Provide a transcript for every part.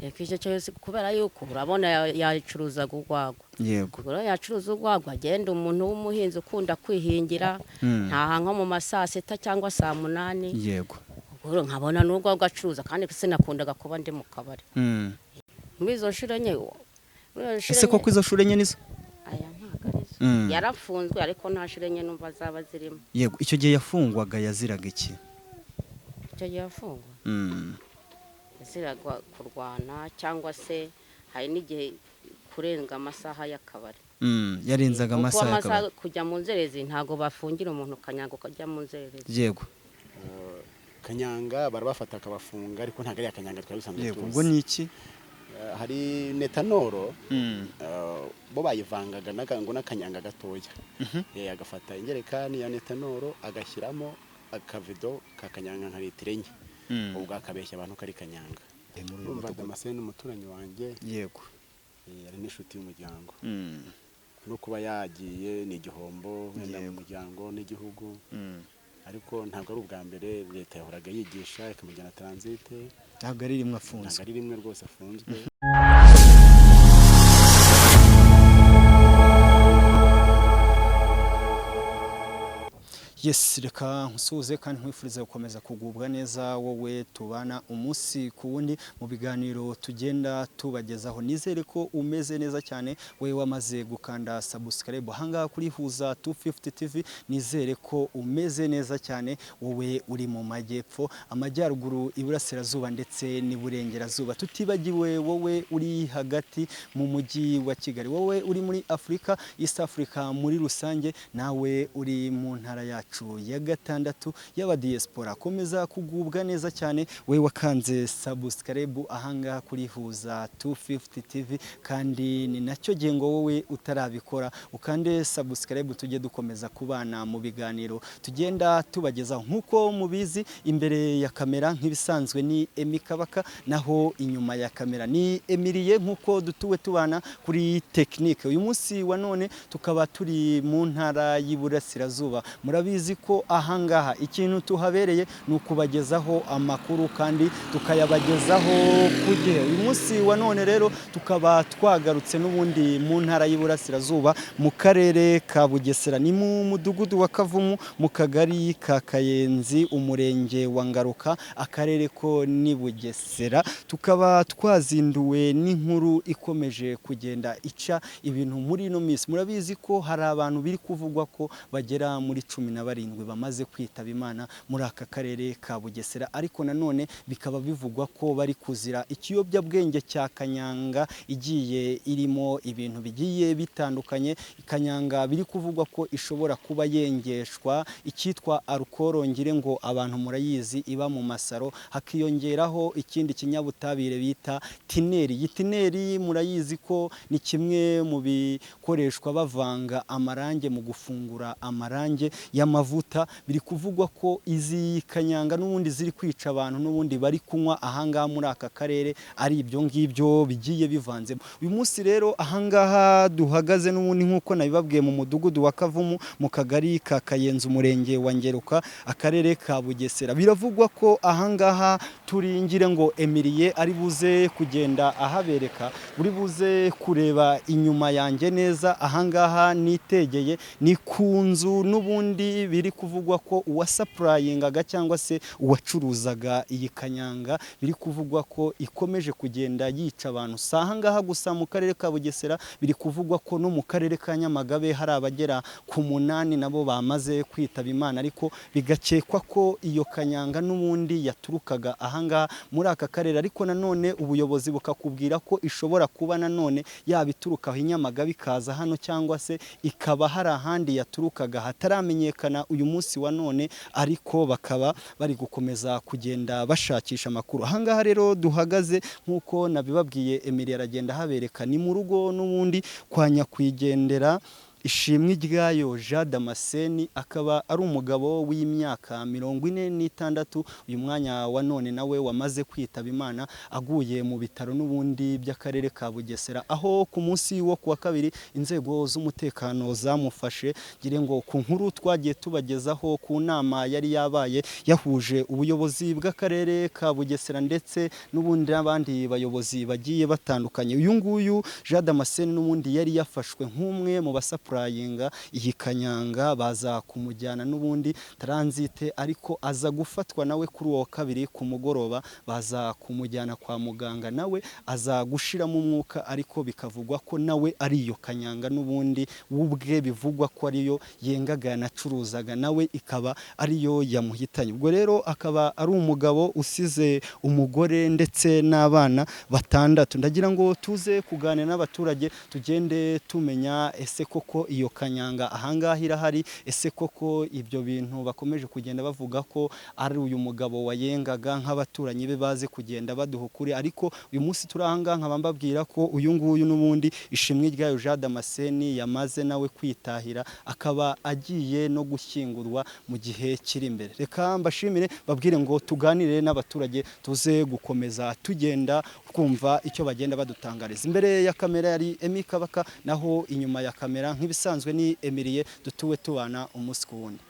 Icyo cyose kubera yuko urabona yacuruza urwagwa. Yego. Ubwo yacuruza urwagwa agenda umuntu w'umuhinzi ukunda kwihingira ntaha nko mu masaa 6 cyangwa saa 8. Yego. Ubwo nkabona n'urwagwa acuruza kandi sinakundaga kuba ndi mu kabari. Muri izo shuro nye. Ese koko izo shuro nye nizo? Aya ntagarizo. Yarafunzwe ariko nta shuro nye numva zaba zirimo. Yego, icyo gihe yafungwaga yaziraga iki? Icyo gihe yafungwa. Yaziraga kurwana cyangwa se hari n'igihe kurenga amasaha y'akabari. Yarenzaga amasaha y'akabari. Kujya mu nzerezi ntago bafungira umuntu kanyanga kujya mu nzerezi. Yego. Kanyanga barabafata akabafunga ariko ntago ari akanyanga twari dusanzwe tuzi. Ubwo ni iki? Hari netanoro bo bayivangaga n'akanyanga gatoya. Agafata ingerekani ya netanoro agashyiramo akavido kakanyanga nka litiro enye. Ubwo akabeshya abantu kari kanyanga. Urumva Damascene n'umuturanyi wanjye. Yego. Ari n'inshuti y'umuryango. No kuba yagiye ni igihombo wenda mu muryango n'igihugu. Ariko ntabwo ari ubwa mbere leta yahoraga yigisha ikamujyana transit. Ntabwo ari rimwe afunzwe. Ntabwo ari rimwe rwose afunzwe. Yes, reka nkusuze kandi nkwifuriza gukomeza kugubwa neza wowe tubana umunsi ku wundi mu biganiro tugenda tubagezaho. Nizere ko umeze neza cyane wewe wamaze gukanda subscribe hanga kuri Huza 250 TV. Nizere ko umeze neza cyane wowe uri mu majyepfo, amajyaruguru, iburasirazuba ndetse n'iburengerazuba. Tutibagiwe wowe uri hagati mu mujyi wa Kigali, wowe uri muri Afrika, East Africa muri rusange, nawe uri mu ntara yacu ya gatandatu y'aba diaspora. Komeza kugubwa neza cyane we wakanze subscribe ahanga kuri Huza 250 TV, kandi ni nacyo gengo wowe utarabikora ukande subscribe tujye dukomeza kubana mu biganiro tugenda tubagezaho. Nkuko mubizi, imbere ya kamera nk'ibisanzwe ni Emikabaka, naho inyuma ya kamera ni Emilie, nkuko dutuwe tubana kuri technique. Uyu munsi wa none tukaba turi mu ntara y'Iburasirazuba. Murabizi ko ahangaha ikintu tuhabereye ni ukubagezaho amakuru kandi tukayabagezaho ku gihe. Uyu munsi wa none rero tukaba twagarutse n'ubundi mu ntara y'Iburasirazuba mu karere ka Bugesera, ni mu mudugudu wa Kavumu, mu kagari ka Kayenzi, umurenge wa Ngaruka, akarere ko ni Bugesera. Tukaba twazinduwe n'inkuru ikomeje kugenda ica ibintu muri ino minsi. Murabizi ko hari abantu biri kuvugwa ko bagera muri 17 bamaze kwitaba Imana muri aka karere ka Bugesera, ariko nanone bikaba bivugwa ko bari kuzira ikiyobyabwenge cya kanyanga igiye irimo ibintu bigiye bitandukanye. Kanyanga biri kuvugwa ko ishobora kuba yengeshwa icyitwa alcohol, ngire ngo abantu murayizi iba mu masaro, hakiyongeraho ikindi kinyabutabire bita tineri. Yitineri murayizi ko ni kimwe mu bikoreshwa bavanga amarange mu gufungura amarange y'amavuta. Biri kuvugwa ko izi kanyanga n'ubundi ziri kwica abantu n'ubundi bari kunywa ahangaha muri aka karere ari ibyo ngibyo bigiye bivanze. Uyu munsi rero ahangaha duhagaze n'ubundi nkuko nabibabwiye mu mudugudu wa Kavumu, mu kagari ka Kayenzi, umurenge wa Ngeruka, akarere ka Bugesera. Biravugwa ko ahangaha turingire ngo Emilie ari buze kugenda ahabereka, uri buze kureba inyuma yanjye neza. Ahangaha nitegeye ni kunzu n'ubundi biri kuvugwa ko uwasupurayingaga cyangwa se uwacuruzaga iyi kanyanga biri kuvugwa ko ikomeje kugenda yica abantu. Si ahangaha gusa mu karere ka Bugesera, biri kuvugwa ko no mu karere ka Nyamagabe hari abagera ku 8 nabo bamaze kwitaba Imana, ariko bigakekwa ko iyo kanyanga n'ubundi yaturukaga ahangaha muri aka karere. Ariko nanone ubuyobozi bukakubwira ko ishobora kuba nanone yabituruka aho Nyamagabe ikaza hano, cyangwa se ikaba hari ahandi yaturukaga hataramenyekana uyu munsi wa none, ariko bakaba bari gukomeza kugenda bashakisha amakuru. Ahangaha rero duhagaze nkuko nabibabwiye, Emilie aragenda habereka, ni mu rugo n'ubundi kwa nyakwigendera Ishimwe ryayo Jean Damascene akaba ari umugabo w'imyaka 46. Uyu mwanya wa none nawe wamaze kwitaba Imana aguye mu bitaro n'ubundi by'akarere ka Bugesera, aho ku munsi wo kuwa kabiri inzego z'umutekano zamufashe. Gire ngo ku nkuru twagiye tubagezaho ku nama yari yabaye yahuje ubuyobozi bw'akarere ka Bugesera ndetse n'ubundi n'abandi bayobozi bagiye batandukanye. Uyu nguyu Jean Damascene n'ubundi yari yafashwe nk'umwe mu basapurayinga iyi kanyanga, baza kumujyana n'ubundi transit, ariko aza gufatwa nawe kuri uwo kabiri ku mugoroba, baza kumujyana kwa muganga, nawe aza gushiramo umwuka, ariko bikavugwa ko nawe ari iyo kanyanga n'ubundi ubwe bivugwa ko ariyo yengaga yanacuruzaga, nawe ikaba ariyo yamuhitanye. Ubwo rero akaba ari umugabo usize umugore ndetse n'abana 6. Ndagira ngo tuze kuganira n'abaturage tugende tumenya ese koko iyo kanyanga ahangaha irahari, ese koko ibyo bintu bakomeje kugenda bavuga ko ari uyu mugabo wayengaga, nk'abaturanyi be baze kugenda baduha ukuri. Ariko uyu munsi turi ahangaha nkaba mbabwira ko uyu nguyu n'ubundi Ishimwe ryayo Jean Damascene yamaze nawe kwitahira, akaba agiye no gushyingurwa mu gihe kiri imbere. Reka mbashimire, babwire ngo tuganire n'abaturage tuze gukomeza tugenda twumva icyo bagenda badutangariza. Imbere ya kamera yari Emi Kabaka, naho inyuma ya kamera nk'ibisanzwe ni Emilie, dutuwe tubana umunsi ku wundi.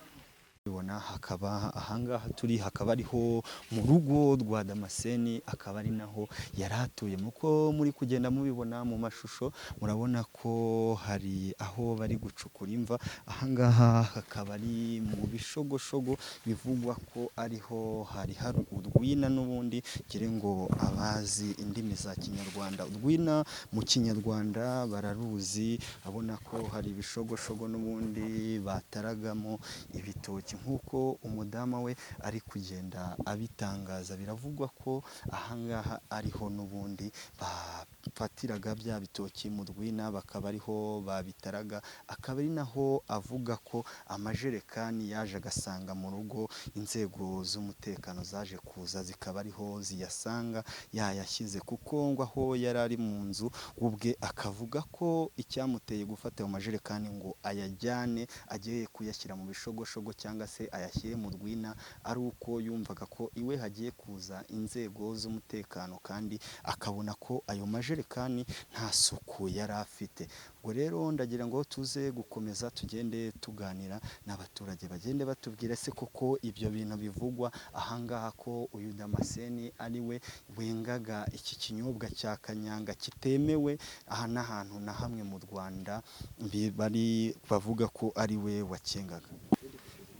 Bibona hakaba ahangaha turi, hakaba ariho mu rugo rwa Damascene, akaba ari naho yaratuye. Muko muri kugenda mubibona mu mashusho, murabona ko hari aho bari gucukura imva. Ahangaha hakaba ari mu bishogoshogo, bivugwa ko ariho hari urwina n'ubundi. Gire ngo abazi indimi za Kinyarwanda, urwina mu Kinyarwanda bararuzi, abona ko hari ibishogoshogo n'ubundi bataragamo ibitoki, nk'uko umudama we ari kugenda abitangaza. Biravugwa ko ahangaha ariho n'ubundi bafatiraga bya bitoki mu rwina, bakaba ariho babitaraga. Akaba ari naho avuga ko amajerekani yaje agasanga mu rugo, inzego z'umutekano zaje kuza zikaba ariho ziyasanga yayashyize, kuko ngo aho yari ari mu nzu ubwe akavuga ko icyamuteye gufata ayo majerekani ngo ayajyane agiye kuyashyira mu bishogoshogo cyangwa se ayashyire mu rwina, ari uko yumvaga ko iwe hagiye kuza inzego z'umutekano, kandi akabona ko ayo majerekani nta suku yari afite. Ubwo rero ndagira ngo tuze gukomeza tugende tuganira n'abaturage, bagende batubwira se koko ibyo bintu bivugwa ahangaha ko uyu Damascene ari we wengaga iki kinyobwa cya kanyanga kitemewe aha n'ahantu na hamwe mu Rwanda, bari bavuga ko ari we wakengaga.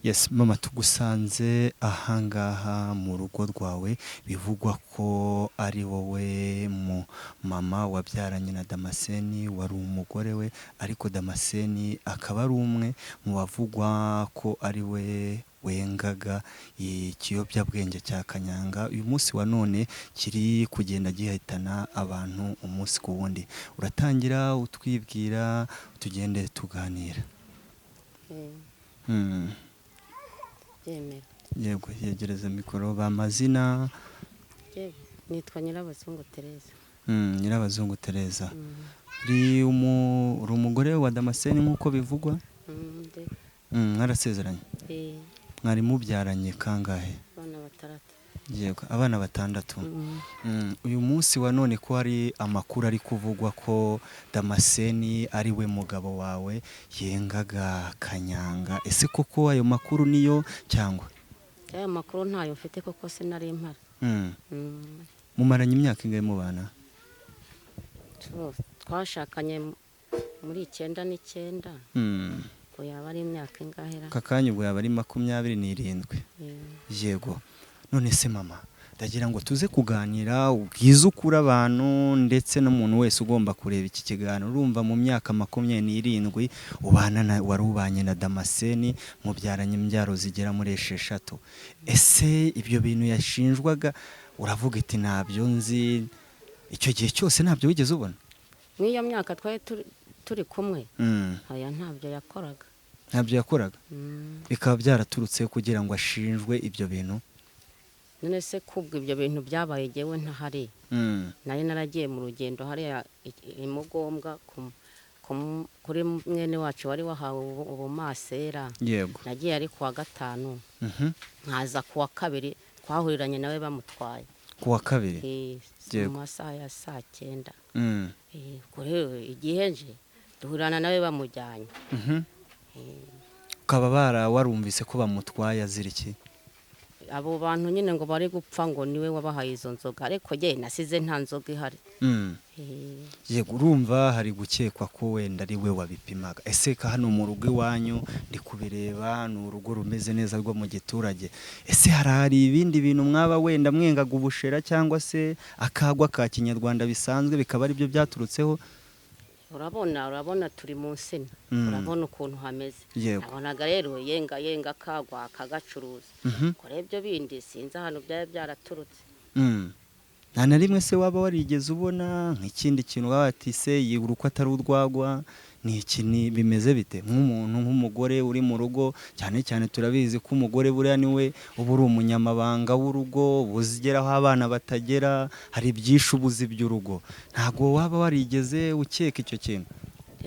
Yes mama, tugusanze ahangaha mu rugo rwawe, bivugwa ko ari wowe mu mama wabyaranye na Damascene, wari umugore we, ariko Damascene akaba ari umwe mu bavugwa ko ari we wengaga ikiyobyabwenge cya kanyanga. Uyu munsi wa none kiri kugenda gihitana abantu umunsi ku wundi. Uratangira utwibwira tugende tuganira. Yego, yegereza mikoro. Bamazina? Nitwa Nyirabazungu Tereza. Nyirabazungu Tereza. Uri umugore wa Damascene nk'uko bivugwa? Mwarasezeranye? Mwari mubyaranye kangahe? Abana 6. Yego, abana 6. Uyu munsi wa none ko hari amakuru ari kuvugwa ko Damascene ari we mugabo wawe yengaga kanyanga, ese koko ayo makuru niyo cyangwa? Ayo makuru ntayo mfite koko sinari impara. Mumaranye imyaka ingahe mubana? Twashakanye muri 99. Ko yaba ari imyaka ingahera? Kakanya ubwo yaba ari 27. Yego. None se mama, ndagira ngo tuze kuganira ubwiza ukura abantu ndetse n'umuntu wese ugomba kureba iki kiganiro. Urumva mu myaka 27 wari ubanye na Damascene, mubyaranye imbyaro zigera muri 6. Ese ibyo bintu yashinjwaga uravuga iti ntabyo nzi, icyo gihe cyose ntabyo wigeze ubona? N'iyo myaka twari turi kumwe, aya ntabyo yakoraga. Ntabyo yakoraga? Bikaba byaraturutse kugira ngo ashinjwe ibyo bintu? None se kubwo ibyo bintu byabaye jewe ntahari. Nari naragiye mu rugendo hariya imugombwa kuri mwene wacu wari wahawe ubumasera. yego Nagiye ari kuwa gatanu, nkaza kuwa kabiri twahuriranye nawe bamutwaye kuwa kabiri. mu masaha ya saa 9. Ubwo rero igihe nje duhurana nawe bamujyanye. ukaba warumvise ko bamutwaye azira iki? Abo bantu nyine ngo bari gupfa ngo niwe wabahaye izo nzoga, ariko jye nasize nta nzoga ihari. yego urumva hari gukekwa ko wenda ari we wabipimaga. Ese ka hano mu rugo iwanyu ndi kubireba ni urugo rumeze neza rwo mu giturage, ese hari ibindi bintu mwaba wenda mwengaga ubushera cyangwa se akagwa ka kinyarwanda bisanzwe bikaba ari byo byaturutseho? Urabona turi mu nsina, urabona ukuntu hameze. Nabonaga rero yenga akagwa akagacuruza. Kore ibyo bindi sinzi ahantu byari byaraturutse. Nta na rimwe se waba warigeze ubona nk'ikindi kintu wabatise yigura uko atari urwagwa? Ni iki bimeze bite nk'umuntu nk'umugore uri mu rugo? Cyane cyane turabizi ko umugore buriya niwe uba uri umunyamabanga w'urugo, buzigeraho abana batagera, hari byinshi ubuzi by'urugo. Ntabwo waba warigeze ukeka icyo kintu?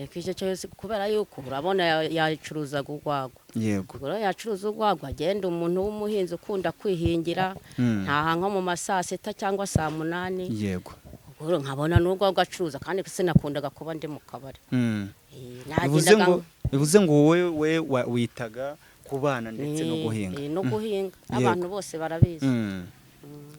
Icyo cyose kubera yuko urabona yacuruzaga urwagwa. Yego rero yacuruza urwagwa, agenda umuntu w'umuhinzi ukunda kwihingira, ntaha nko mu masaa 6 cyangwa saa 8. yego ubwo nkabona n'urwagwa acuruza, kandi sinakundaga kuba ndi mu kabari. bivuze ngo wowe witaga ku bana ndetse no guhinga. no guhinga abantu bose barabizi.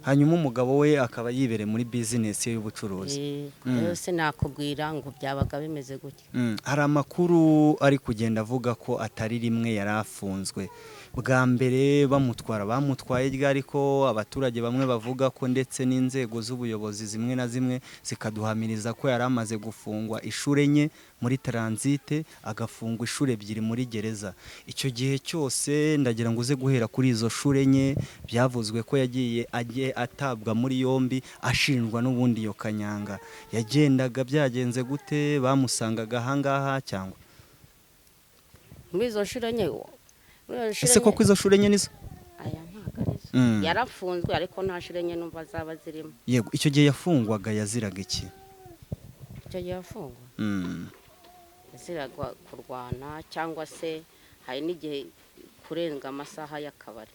hanyuma umugabo we akaba yibereye muri business y'ubucuruzi. rero sinakubwira ngo byabaga bimeze gutya. hari amakuru ari kugenda avuga ko atari rimwe yarafunzwe. Bwa mbere bamutwaye ryari, ko abaturage bamwe bavuga ko ndetse n'inzego z'ubuyobozi zimwe na zimwe zikaduhamiriza ko yari amaze gufungwa inshuro 4 muri transite, agafungwa inshuro 2 muri gereza. Icyo gihe cyose ndagira ngo uze guhera kuri izo nshuro 4 byavuzwe ko yagiye atabwa muri yombi ashinjwa n'ubundi yo kanyanga. Yagendaga byagenze gute? Bamusangaga ahangaha cyangwa muri izo nshuro 4? Ese koko izo nshuro 4 nizo? Aya ntago arizo. Yarafunzwe ariko nta nshuro 4 numva zaba zirimo. Yego icyo gihe yafungwaga yaziraga iki? Icyo gihe yafungwa yaziraga kurwana, cyangwa se hari n'igihe kurenga amasaha y'akabari.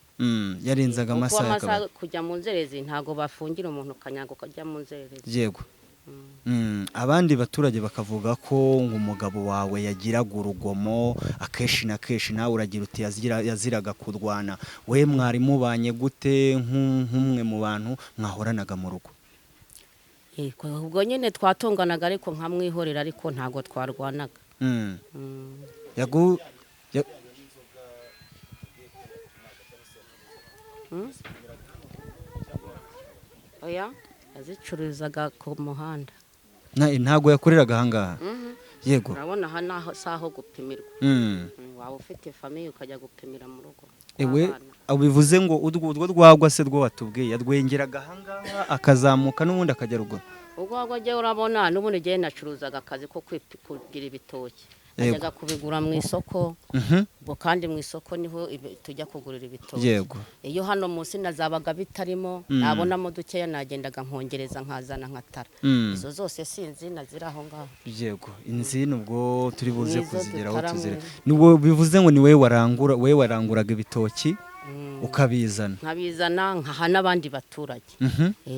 Yarenzaga amasaha y'akabari. Kujya mu nzerezi ntago bafungira umuntu kanyago kajya mu nzerezi. Yego abandi baturage bakavuga ko umugabo wawe yagiraga urugomo akeshi na keshi, nawe uragira uti yaziraga kurwana. We mwari mubanye gute nk'umwe mu bantu mwahoranaga mu rugo? Ubwo nyine twatonganaga ariko nkamwihorera, ariko ntago twarwanaga. Oya yazicururizaga ku muhanda. Ntago yakoreraga ahangaha? Yego urabona aha naho saho gupimirwa. Waba ufite famille ukajya gupimira mu rugo. Ewe abivuze ngo urwo rwagwa se rwo watubwiye yadwengeraga ahangaha akazamuka n'ubundi akajya rugo? Urwagwa jye urabona n'ubundi jye nacuruzaga akazi ko kugira ibitoki. Ajyaga kubigura mu isoko. Bo kandi mu isoko niho tujya kugurira ibitoki. Yego iyo hano munsi nazabaga bitarimo, nabonamo dukeya nagendaga nkongereza nkazana nkatara. Izo zose sinzi nazira aho ngaho. Yego inzino ubwo turi buze kuzigeraho tuzire. Niwo bivuze ngo ni we waranguraga ibitoki ukabizana? Nkabizana nkaha n'abandi baturage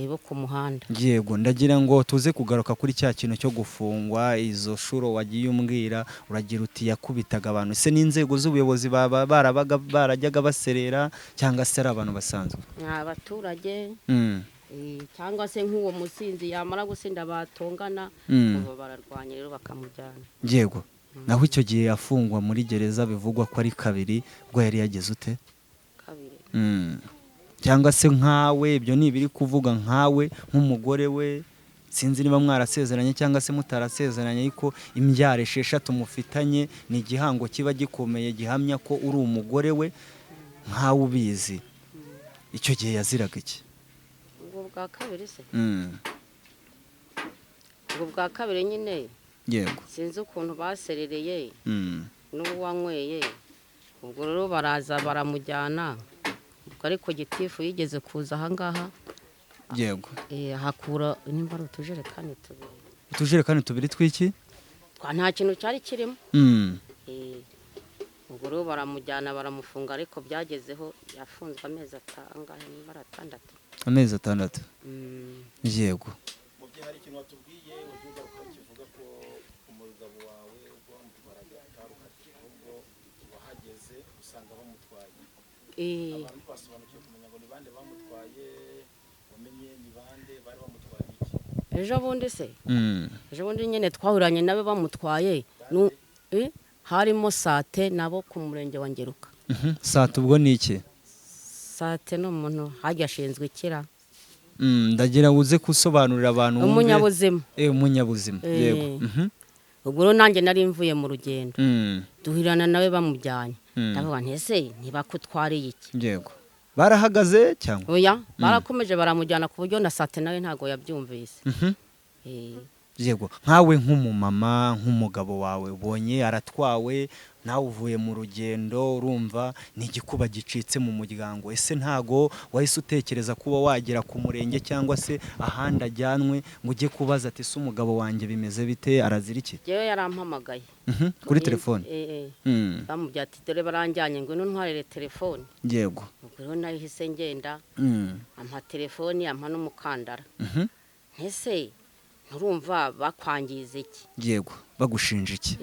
bo ku muhanda. Yego ndagira ngo tuze kugaruka kuri cya kintu cyo gufungwa. Izo shuro wagiye umbwira uragira uti yakubitaga abantu, se n'inzego z'ubuyobozi barajyaga baserera cyangwa se ari abantu basanzwe? Abaturage cyangwa se nk'uwo musinzi yamara gusinda batongana bararwanya rero bakamujyana. Yego naho icyo gihe yafungwa muri gereza bivugwa ko ari 2 bwo yari yageze ute? 2 cyangwa se nkawe ibyo nibiri kuvuga nkawe nk'umugore we, sinzi niba mwarasezeranye cyangwa se mutarasezeranye, ariko imbyaro 6 mufitanye ni igihango kiba gikomeye gihamya ko uri umugore we nkawe ubizi. Icyo gihe yaziraga iki? ubwo bwa 2 se ubwo bwa 2 nyine. Yego sinzi ukuntu baserereye n'uwanyweye. Ubwo rero baraza baramujyana, ariko gitifu yigeze kuza ahangaha. Yego hakura nimba ari utujerekani 2. Utujerekani 2 twiki? nta kintu cyari kirimo. Ubwo rero baramujyana baramufunga ariko byagezeho yafunzwe amezi atandatu. Amezi 6. Yego. Mu gihe hari ikintu watubwiye uvuga ukakivuga ko umugabo wawe ubwo bamutwaraga ataruhati ahubwo wahageze usanga bamutwaye. Abantu basobanukiwe kumenya ngo ni bande bamutwaye, wamenye ni bande bari bamutwaye iki? Ejo bundi se ejo bundi nyine twahuranye nabe bamutwaye harimo Sate nabo ku murenge wa Ngeruka. Sate ubwo ni iki? Sate no umuntu hajya ashinzwe ikira. Ndagira uze kusobanurira abantu umunyabuzima. Umunyabuzima. Yego. Ubwo nanjye nari mvuye mu rugendo. Duhirana nawe bamujyanye. Ndavuga nti ese ntibakutwariye iki? Yego. Barahagaze cyangwa? Oya, barakomeje baramujyana ku buryo na Sate nawe ntago yabyumvise. Yego. Nkawe nk'umumama nk'umugabo wawe ubonye aratwawe nawe uvuye mu rugendo urumva ni igikuba gicitse mu muryango, ese ntago wahise utekereza kuba wagera ku murenge cyangwa se ahandi ajyanwe ngo ujye kubaza ati se umugabo wanjye bimeze bite arazira iki? Yewe yarampamagaye kuri telefone. Bamubwira ati dore baranjyanye ngo ntwarire telefone. Yego. Ubwo rero nahise ngenda ampa telefone ampa n'umukandara. Ese nturumva bakwangiza iki? Yego. Bagushinja iki?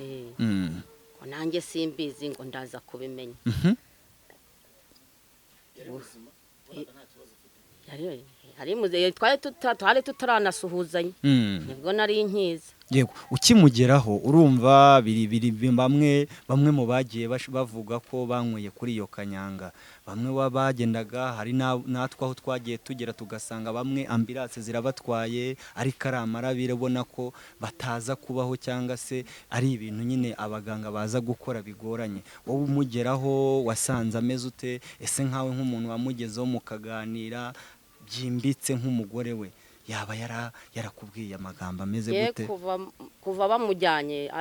Nanjye simbizi ngo ndaza kubimenya. Twari tutaranasuhuzanya nibwo nari nkiza. Yego. Ukimugeraho urumva bamwe mu bagiye bavuga ko banyweye kuri iyo kanyanga, bamwe bagendaga hari natwe aho twagiye tugera tugasanga bamwe ambulance zirabatwaye ariko ari amarabire ubona ko bataza kubaho cyangwa se ari ibintu nyine abaganga baza gukora bigoranye. Wowe umugeraho wasanze ameze ute? Ese nkawe nk'umuntu wamugezeho mukaganira byimbitse nk'umugore we yaba yarakubwiye amagambo ameze gute? Kuva bamujyanye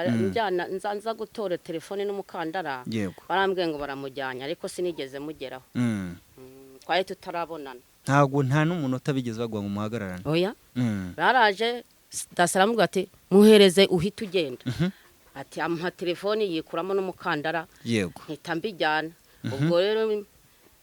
nza gutora telefone n'umukandara barambwiye ngo baramujyanye ariko sinigeze mugeraho. Twari tutarabonana. Nta n'umuntu utabigeze bagwa ngo muhagararane. Oya. Baraje dasaramubwira ati muhereze uhita ugenda. Ati ampa telefone yikuramo n'umukandara. Yego. Mpita mbijyana. Ubwo rero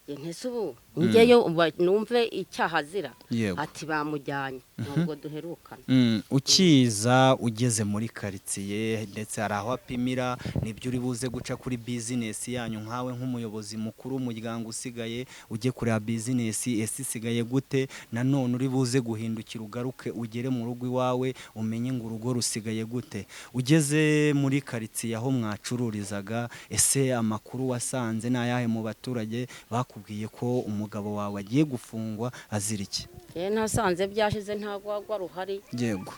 ntese ubu ngeyo numve icyaha azira. Ati bamujyanye nubwo duherukana. Ukiza ugeze muri karitsiye ndetse hari aho apimira nibyo uri buze guca kuri business yanyu nkawe nk'umuyobozi mukuru w'umuryango usigaye ujye kureba business ese isigaye gute, nanone uri buze guhindukira ugaruke ugere mu rugo iwawe umenye ngo urugo rusigaye gute. Ugeze muri karitsiye aho mwacururizaga ese amakuru wasanze n'ayahe mu baturage bakubwiye ko umugabo wawe agiye gufungwa azira iki? Nasanze byashize ntago wagwa ruhari. Yego.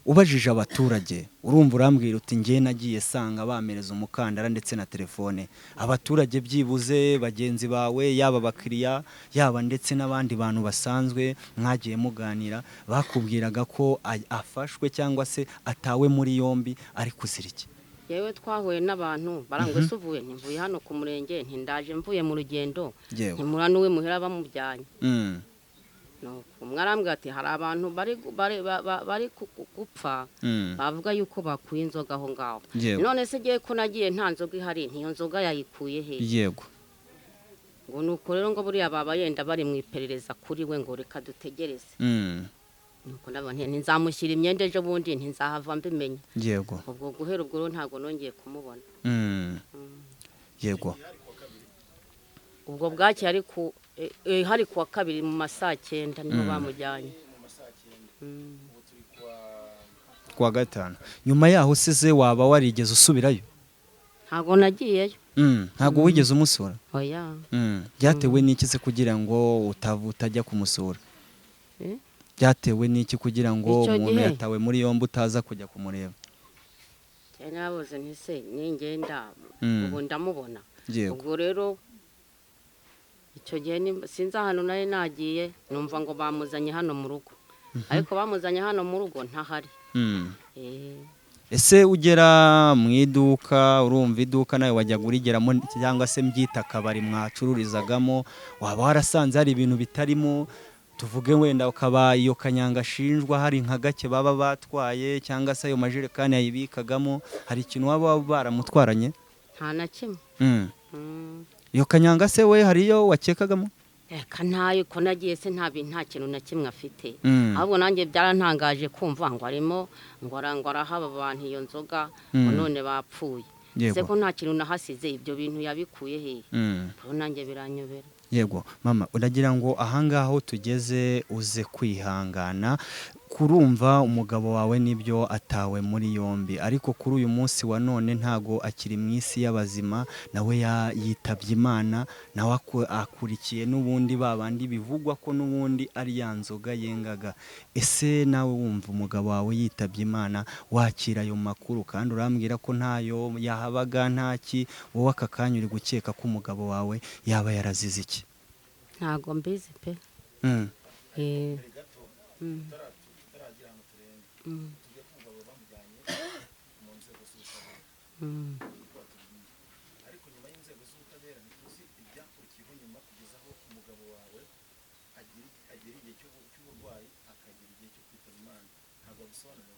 Ubajije abaturage urumva urambwira uti ngiye nagiye sanga bamereza umukandara ndetse na telefone. Abaturage byibuze bagenzi bawe yaba bakiriya yaba ndetse n'abandi bantu basanzwe mwagiye muganira bakubwiraga ko afashwe cyangwa se atawe muri yombi ari kuzira iki? Yewe twahuye n'abantu barangwe suvuye ntivuye hano ku murenge ntindaje mvuye mu rugendo ntimura n'uwe muhera bamujyanye. Umwarambwira ati hari abantu bari gupfa bavuga yuko bakuye inzoga aho ngaho. None se giye ko nagiye nta nzoga ihari ntiyo nzoga yayikuye he? Yego. Ngo nuko rero ngo buriya baba yenda bari mu iperereza kuri we ngo reka dutegereze. Nuko ndabona nzamushyira imyenda ejo bundi nzahava mbimenya. Yego. Ubwo guhera ubwo rero ntago nongeye kumubona. Yego. Ubwo bwaki hari kuwa kabiri mu masaa 9 niho bamujyanye. Kuwa gatanu. Nyuma yaho size waba warigeze usubirayo? Ntago nagiyeyo. Ntago wigeze umusura? Oya. Byatewe n'iki se kugira ngo utajya kumusura? Byatewe n'iki kugira ngo umuntu yatawe muri yombi utaza kujya kumureba? Nabuze ntise ningenda ubu ndamubona. Ubwo rero icyo gihe sinzi ahantu nari nagiye numva ngo bamuzanye hano mu rugo. Ariko bamuzanye hano mu rugo ntahari. Ese ugera mu iduka urumva iduka nawe wajya kurigeramo cyangwa se mbyita akabari mwacururizagamo waba warasanze hari ibintu bitarimo tuvuge wenda ukaba iyo kanyanga ashinjwa hari nka gake baba batwaye cyangwa se ayo majerekani yayibikagamo, hari ikintu waba baramutwaranye? nta na kimwe. Iyo kanyanga se we hariyo wakekagamo? Reka ntayo ko nagiye se nta kintu na kimwe afite, ahubwo nanjye byarantangaje kumva ngo arimo ngo arahaba abantu iyo nzoga none bapfuye. Se ko nta kintu nahasize, ibyo bintu yabikuye he? Nanjye biranyobera. Yego mama, uragira ngo ahangaho tugeze uze kwihangana, kurumva umugabo wawe nibyo atawe muri yombi, ariko kuri uyu munsi wa none ntago akiri mu isi y'abazima, nawe yitabye Imana, nawe akurikiye n'ubundi babandi bivugwa ko n'ubundi ari ya nzoga yengaga. Ese nawe wumva umugabo wawe yitabye Imana wakira ayo makuru, kandi urambwira ko ntayo yahabaga ntaki, wowe aka kanya uri gukeka ko umugabo wawe yaba yarazize iki? Ntago mbizi pe. ariko nyuma y'inzego z'ubutabera ntituzi ibyakurikiyeho nyuma kugeza aho umugabo wawe agira igihe cy'uburwayi akagira igihe cyo kwitaba Imana. Ntabwo bisobanura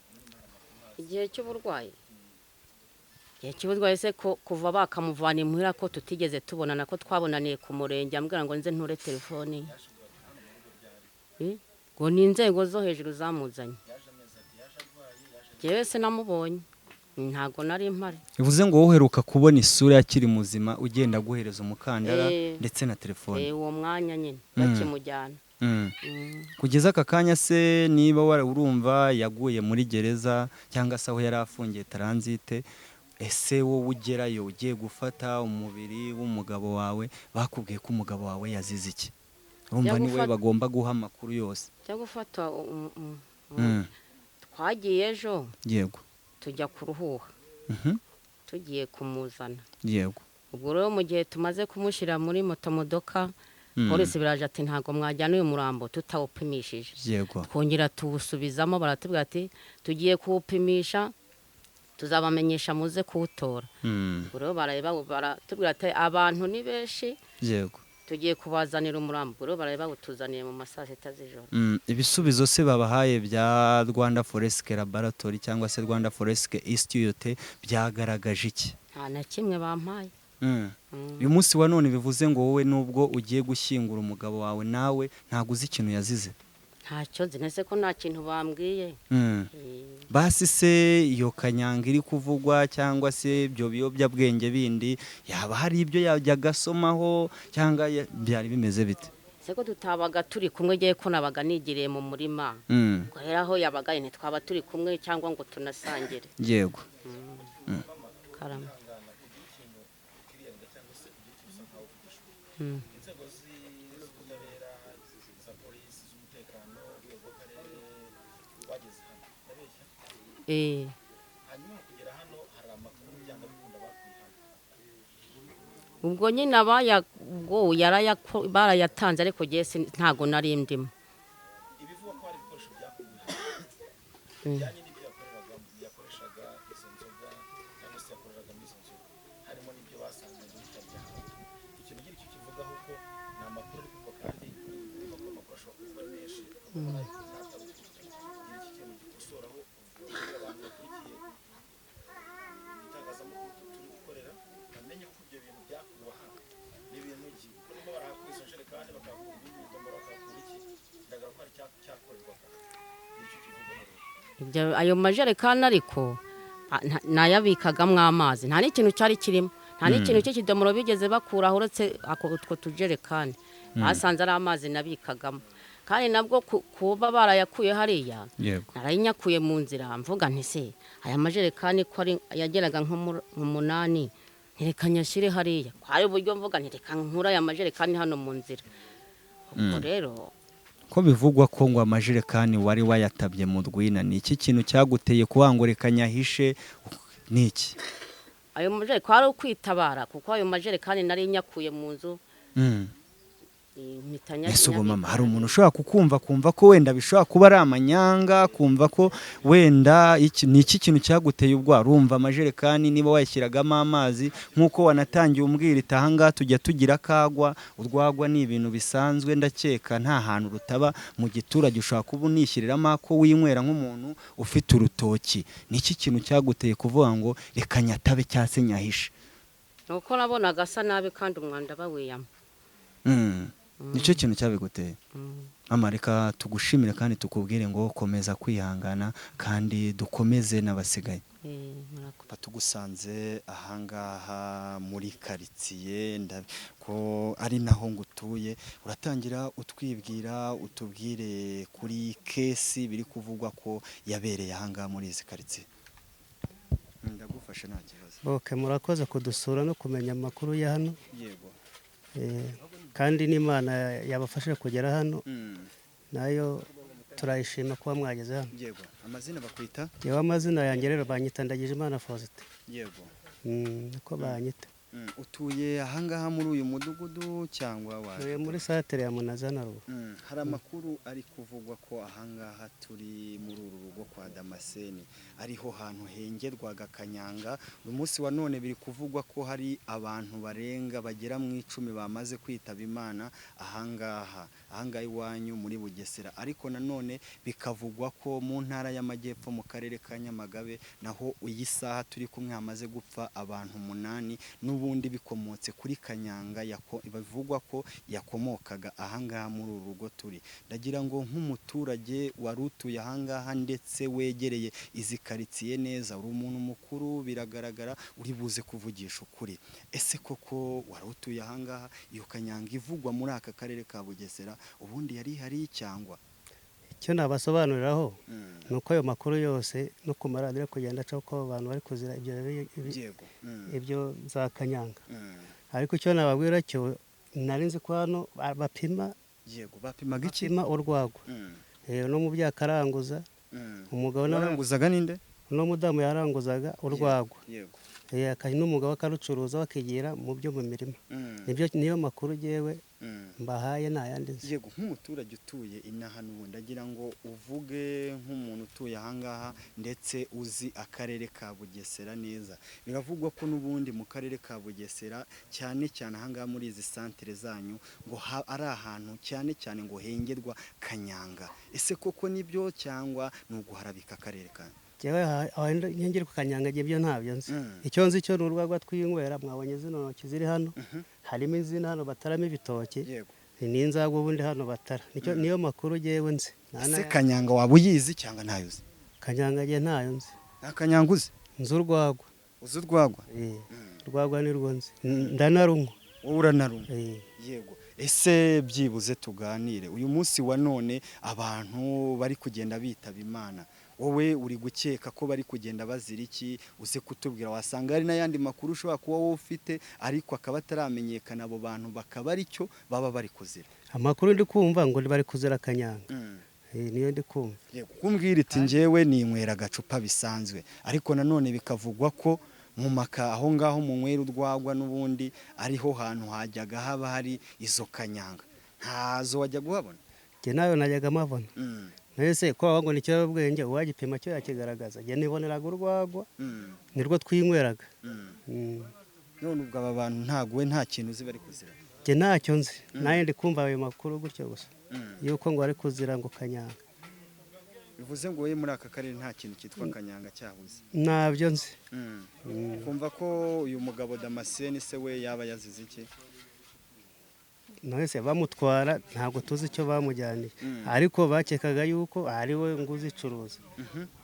igihe cy'uburwayi. Igihe cy'uburwayi se ko kuva bakamuvana imuhira ko tutigeze tubonana, ko twabonaniye ku murenge ambwira ngo nze nture telefoni. Ngo ni inzego zo hejuru zamuzanye. Jewe se namubonye, ntago nari mpari. Bivuze ngo woheruka kubona isura yakiri muzima ugenda guhereza umukandara ndetse na telefoni. Uwo mwanya nyine bakimujyana. Kugeza aka kanya se niba urumva yaguye muri gereza cyangwa se aho yari afungiye transit, ese wowe ugerayo ugiye gufata umubiri w'umugabo wawe, bakubwiye ko umugabo wawe yazize iki? Urumva ni we bagomba guha amakuru yose. Cyo gufata twagiye ejo. Yego. Tujya kuruhuha. Tugiye kumuzana. Yego. Ubwo rero mu gihe tumaze kumushyira muri modoka, polisi biraje ati ntago mwajyana uyu murambo tutawupimishije. Yego. Twongera tuwusubizamo, baratubwira ati tugiye kuwupimisha, tuzabamenyesha muze kuwutora. Ubwo rero baratubwira ati abantu ni benshi. Yego. Tugiye kubazanira umurambo, rero bawutuzaniye mu masaa 7 z'ijoro. Ibisubizo se babahaye bya Rwanda Forensic Laboratory cyangwa se Rwanda Forensic Institute byagaragaje iki? Nta na kimwe bampaye. Uyu munsi wa none bivuze ngo wowe nubwo ugiye gushyingura umugabo wawe, nawe ntago uzi ikintu yazize? Ntacyo nzi, nese ko nta kintu bambwiye. Basi se iyo kanyanga iri kuvugwa cyangwa se ibyo biyobyabwenge bindi, yaba hari ibyo yajyaga asomaho cyangwa byari bimeze bite? Se ko tutabaga turi kumwe, giye ko nabaga nigiriye mu murima. Rero aho yabaga ntitwaba turi kumwe cyangwa ngo tunasangire. Yego. Karama. Inzego z'ubutabera za polisi z'umutekano w'akarere bageze hano ndabeshya. Hanyuma kugera hano hari amakuru byanga bikunda bakwihana. Ubwo nyine barayatanze, ariko jese ntago nari ndimo. Ibivuga ko hari ibikoresho bijyanye n'ibyo yakoreshaga izo nzoga cyangwa se yakoreraga muri izo nzoga, harimo n'ibyo basanze mu bitaro. Ikintu giri kivugaho ko ni amakuru ari kuvuga, kandi amakuru ashobora kuvuga menshi. Iki kintu gikosoraho abantu bakurikiye itangazamakuru turi gukorera bamenye ko ibyo bintu byakuwe hano ni ibintu iki, kuko niba barahakura izo jerekani bakakura ibidomoro bakakura iki, ndagaragara ko hari cyakorerwaga. Icyo kivuga ayo majerekani ariko nayabikagamo amazi, nta n'ikintu cyari kirimo, nta n'ikintu cy'ikidomoro bigeze bakuraho uretse utwo tujerekani. Basanze ari amazi nabikagamo, kandi nabwo kuba barayakuye hariya narayinyakuye mu nzira, mvuga nti se aya majerekani ko yageraga nk'umunani, ntireka nyashyire hariya, hari uburyo mvuga ntireka nkura aya majerekani hano mu nzira. Ubwo rero ko bivugwa ko ngo amajerekani wari wayatabye mu rwina, ni iki kintu cyaguteye kuwangoreka nyahishe niki? Ayo majerekani ari ukwitabara, kuko ayo majerekani nari nyakuye mu nzu. ese ubu mama hari umuntu ushobora kukumva kumva ko wenda bishobora kuba ari amanyanga, kumva ko wenda ni iki kintu cyaguteye ubwoba? Urumva amajerekani niba wayashyiragamo amazi nk'uko wanatangiye umbwira iti ahangaha tujya tugira kagwa, urwagwa ni ibintu bisanzwe, ndakeka nta hantu rutaba mu giturage, ushobora kuba unishyiririramo ko winywera nk'umuntu ufite urutoki. Ni iki kintu cyaguteye kuvuga ngo reka nyatabe cyangwa se nyahishe? nuko nabonaga asa nabi kandi umwanda bawiyama. Nicyo kintu cyabiguteye. Mama reka tugushimire kandi tukubwire ngo komeza kwihangana kandi dukomeze n'abasigaye. Tugusanze ahangaha muri karitsiye ko ari naho ngutuye, uratangira utwibwira utubwire kuri kesi biri kuvugwa ko yabereye ahangaha muri izi karitsiye. Ndagufasha nta kibazo. Murakoze kudusura no kumenya amakuru ya hano. Yego. Kandi n'Imana yabafashe kugera hano nayo turayishima kuba mwageze hano. Yego. Amazina bakwita? Yewe amazina yanjye rero banyita Ndagijimana Faustin. Yego. Niko banyita. Utuye ahangaha muri uyu mudugudu cyangwa waje? Muri santere ya Munazana rugo. Hari amakuru ari kuvugwa ko ahangaha turi muri uru rugo kwa Damascene ariho hantu hengerwaga kanyanga. Uyu munsi wa none biri kuvugwa ko hari abantu barenga bagera mu 10 bamaze kwitaba Imana ahangaha iwanyu muri Bugesera, ariko nanone bikavugwa ko mu ntara y'Amajyepfo mu karere ka Nyamagabe naho iyi saha turi kumwe hamaze gupfa abantu 8 n'ubundi bikomotse kuri kanyanga bivugwa ko yakomokaga ahangaha muri uru rugo turi. Ndagira ngo nk'umuturage warutuye ahangaha ndetse wegereye izi karitsiye neza, uri umuntu mukuru biragaragara, uri buze kuvugisha ukuri. Ese koko warutuye ahangaha iyo kanyanga ivugwa muri aka karere ka Bugesera ubundi yari hari cyangwa? Icyo nabasobanuriraho nuko ayo makuru yose no ku maradiyo kugenda aca ko abantu bari kuzira ibyo za kanyanga. Ariko icyo nababwira cyo narinzi ko hano bapima. Yego. Bapimaga iki? Bapima urwagwa. No mu byakaranguza. Umugabo naranguzaga ninde? No mudamu yaranguzaga urwagwa. Yego. Akayi n'umugabo akarucuruza bakigira mu byo mu mirima. Niyo makuru jewe mbahaye nayandi nzi. Yego. Nk'umuturage utuye inaha n'ubundi agira ngo uvuge nk'umuntu utuye ahangaha ndetse uzi akarere ka Bugesera neza. Biravugwa ko n'ubundi mu karere ka Bugesera cyane cyane ahangaha muri izi santere zanyu ngo ari ahantu cyane cyane ngo hengerwa kanyanga. Ese koko nibyo cyangwa n'uguharabika akarere kanyu? Jewe hengerwa kanyanga byo ntabyo nzi. Icyo nzi cyo n'urwagwa twinywera, mwabonye zino ntoki ziri hano. Harimo izina hano bataramo ibitoki. Yego. Ni inzagwa ubundi hano batara. Niyo makuru jewe nzi. Ese kanyanga waba uyizi cyangwa ntayo uzi? Kanyanga je ntayo nzi. Nta kanyanga uzi? Nzi urwagwa. Uzi urwagwa? Urwagwa ni rwo nzi. Ndanarunywa. Wowe uranarunywa? Yego. Ese byibuze tuganire, uyu munsi wa none abantu bari kugenda bitaba Imana, wowe uri gukeka ko bari kugenda bazira iki? Uze kutubwira, wasanga hari n'ayandi makuru ushobora kuba wowe ufite ariko akaba ataramenyekana, abo bantu bakaba ari cyo baba bari kuzira. Amakuru ndi kumva ngo bari kuzira kanyanga. Niyo ndi kumva. Yego. Kumbwira iti njyewe ninywera agacupa bisanzwe, ariko nanone bikavugwa ko mu maka aho ngaho mu nywera urwagwa n'ubundi ariho hantu hajyaga haba hari izo kanyanga. Ntazo wajya guhabona? Je nayo najyaga mabona. Nese ko wago ni cyo bwenge uwagipima cyo yakigaragaza. Je niboneraga urwagwa. Nirwo twinyweraga. None ubwo aba bantu ntago nta kintu uzi bari kuzira? Je ntacyo nzi. Naye ndi kumva ayo makuru gutyo gusa. Yuko ngo ari kuzira ngo kanyanga. Bivuze ngo we muri aka karere nta kintu cyitwa kanyanga cyahuze? Nabyo nzi. Kumva ko uyu mugabo Damascene se we yaba yazize iki? Nese bamutwara ntabwo tuzi icyo bamujyaniye, ariko bakekaga yuko ari we nguzicuruza.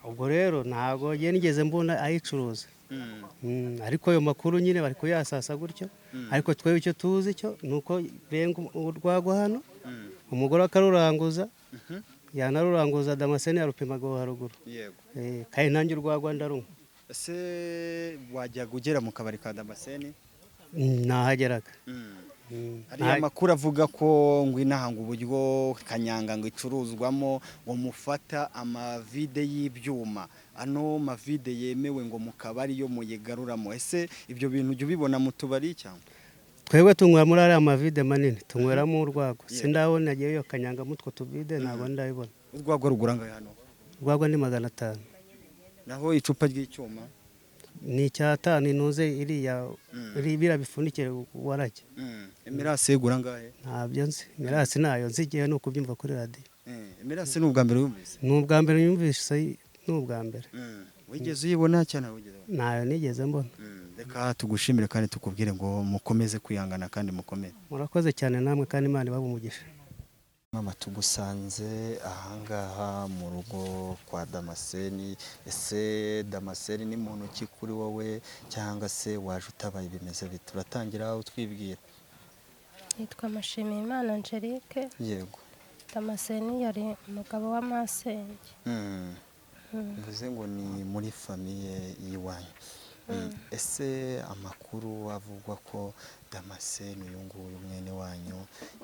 Ubwo rero ntabwo nigeze mbona ayicuruza. Ariko ayo makuru nyine bari kuyasasa gutyo, ariko twewe icyo tuzi cyo nuko benga urwagwa hano, umugore akaruranguza, yanaruranguza Damascene yarupimaga haruguru. Yego. Kandi nanjye urwagwa ndarunywa. Ese wajyaga ugera mu kabari ka Damascene? Nahageraga. Hari amakuru avuga ko ngo inahanga uburyo kanyanga ngo icuruzwamo ngo mufata amavide y'ibyuma, ano mavide yemewe ngo mu kabari yo muyigaruramo. Ese ibyo bintu ujya ubibona mu tubari cyangwa? twebwe tunywera muri ariya mavide manini tunyweramo urwagwa sindabona agiye iyo kanyanga mutwo tuvide ntabwo ndabibona. urwagwa rugura ngahe hano? Urwagwa ni 500. naho icupa ry'icyuma ni 5 inuze iriya bira bifundikire warajya. Emirase igura ngahe? Ntabyo nzi, Emirase nayo nzigiye no kubyumva kuri radio. Emirase ni ubwa mbere yumvise? Ni ubwa mbere yumvise, ni ubwa mbere. wigeze uyibona cyane? wigeze nayo nigeze mbona. reka tugushimire kandi tukubwire ngo mukomeze kwihangana kandi mukomere. Murakoze cyane namwe kandi Imana ibahe umugisha. Mama, tugusanze ahangaha mu rugo kwa Damascene. Ese Damascene ni muntu ki kuri wowe cyangwa se waje utabaye bimeze bite? Turatangira utwibwira. Nitwa Mushimiyimana Angelique. Yego. Damascene yari umugabo wa Masenge. Bivuze ngo ni muri famiye yiwanyu. Ese amakuru avugwa ko Damascene uyu nguyu mwene wanyu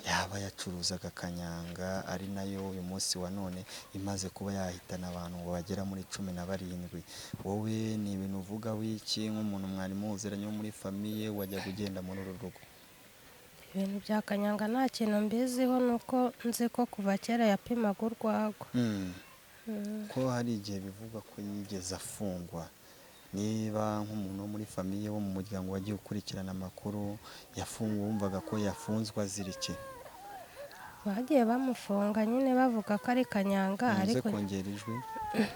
yaba yacuruzaga kanyanga, ari nayo uyu munsi wa none imaze kuba yahitana abantu ngo bagera muri 17. wowe ni ibintu uvuga wiki nk'umuntu mwari muziranye muri famiye wajya kugenda muri uru rugo? Ibintu bya kanyanga nta kintu mbiziho, nuko nzi ko kuva kera yapimaga urwagwa. Ko hari igihe bivugwa ko yigeze afungwa. Niba nk'umuntu wo muri famiye wo mu muryango wagiye ukurikirana amakuru, yafunguwe wumvaga ko yafunzwe azira iki? Bagiye bamufunga nyine bavuga ko ari kanyanga, ariko kongera ijwi.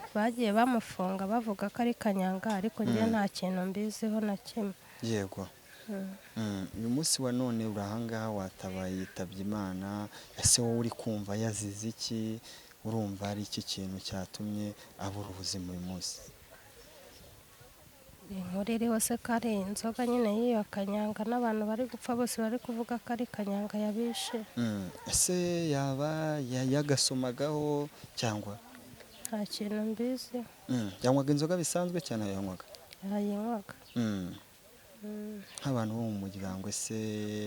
Bagiye bamufunga bavuga ko ari kanyanga, ariko njye nta kintu mbiziho na kimwe. Yego. Uyu munsi wa none urahangaha watabaye yitabye Imana. Ese wowe uri kumva yazize iki? Urumva ari iki kintu cyatumye abura ubuzima uyu munsi? Inkuru iriho se ko ari inzoga nyine y'iyo kanyanga, n'abantu bari gupfa bose bari kuvuga ko ari kanyanga yabishe. Ese yaba yagasomagaho cyangwa? Nta kintu mbizi. Yanywaga inzoga bisanzwe cyane? Yanywaga? Yayinywaga. Nk'abantu bo mu muryango, ese